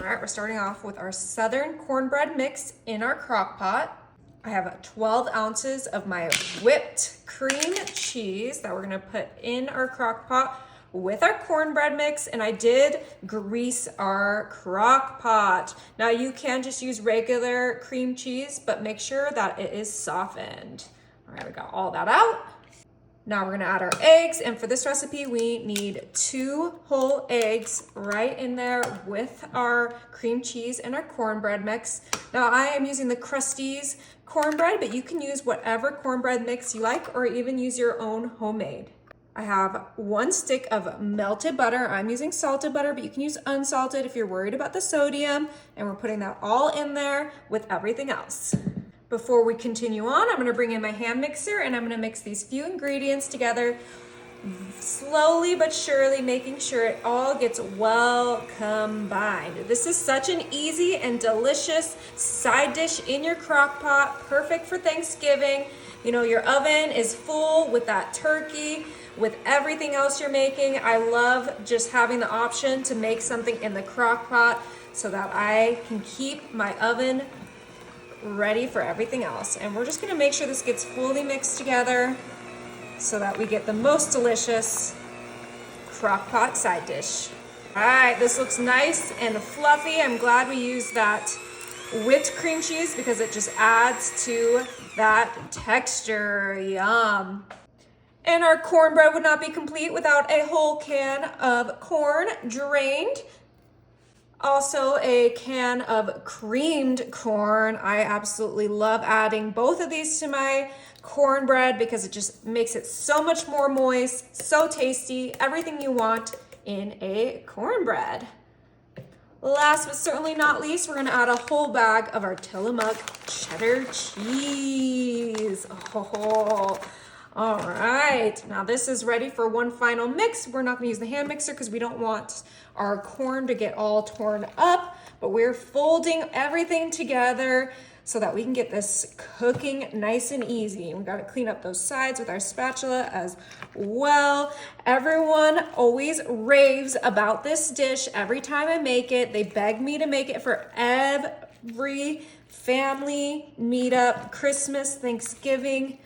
right, we're starting off with our Southern cornbread mix in our crock pot. I have 12 ounces of my whipped cream cheese that we're gonna put in our crock pot with our cornbread mix, and I did grease our crock pot. Now you can just use regular cream cheese, but make sure that it is softened. All right, we got all that out. Now we're gonna add our eggs, and for this recipe, we need 2 whole eggs right in there with our cream cheese and our cornbread mix. Now I am using the Krusteaz cornbread, but you can use whatever cornbread mix you like, or even use your own homemade. I have 1 stick of melted butter. I'm using salted butter, but you can use unsalted if you're worried about the sodium, and we're putting that all in there with everything else. Before we continue on, I'm gonna bring in my hand mixer and I'm gonna mix these few ingredients together, slowly but surely, making sure it all gets well combined. This is such an easy and delicious side dish in your crock pot, perfect for Thanksgiving. You know, your oven is full with that turkey, with everything else you're making. I love just having the option to make something in the crock pot so that I can keep my oven ready for everything else. And we're just gonna make sure this gets fully mixed together so that we get the most delicious crock pot side dish. All right, this looks nice and fluffy. I'm glad we used that whipped cream cheese because it just adds to that texture. Yum. And our cornbread would not be complete without a whole can of corn drained. Also a can of creamed corn. I absolutely love adding both of these to my cornbread because it just makes it so much more moist, so tasty, everything you want in a cornbread. Last but certainly not least, we're gonna add a whole bag of our Tillamook cheddar cheese. Oh, all right, now this is ready for one final mix. We're not gonna use the hand mixer because we don't want our corn to get all torn up, but we're folding everything together so that we can get this cooking nice and easy. We gotta clean up those sides with our spatula as well. Everyone always raves about this dish every time I make it. They beg me to make it for every family meetup, Christmas, Thanksgiving,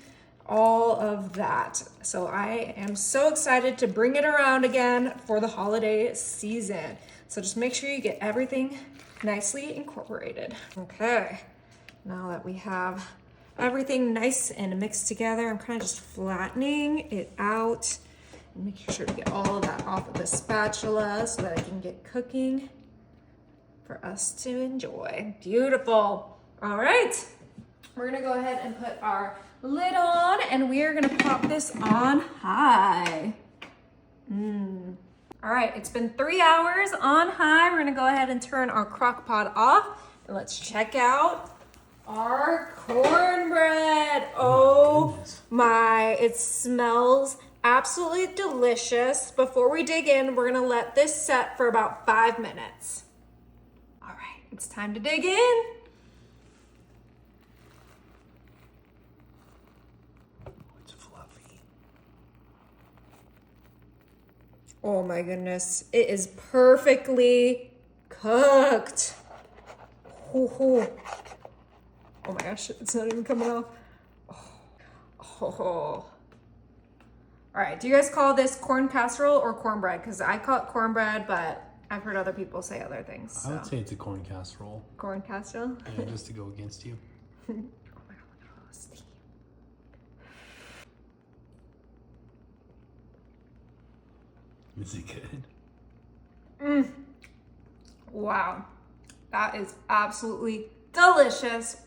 all of that. So I am so excited to bring it around again for the holiday season. So just make sure you get everything nicely incorporated. Okay, now that we have everything nice and mixed together, I'm kind of just flattening it out and making sure to get all of that off of the spatula so that I can get cooking for us to enjoy. Beautiful. All right, we're gonna go ahead and put our lid on and we are gonna pop this on high. All right, it's been 3 hours on high. We're gonna go ahead and turn our crock pot off and let's check out our cornbread. Oh my, it smells absolutely delicious. Before we dig in, we're gonna let this set for about 5 minutes. All right, it's time to dig in. Oh my goodness, it is perfectly cooked. Oh my gosh, it's not even coming off. Oh. All right, do you guys call this corn casserole or cornbread? Because I call it cornbread, but I've heard other people say other things. So. I would say it's a corn casserole. Corn casserole? Yeah, just to go against you. Oh my God, look at all this steam. Is it good? Wow, that is absolutely delicious.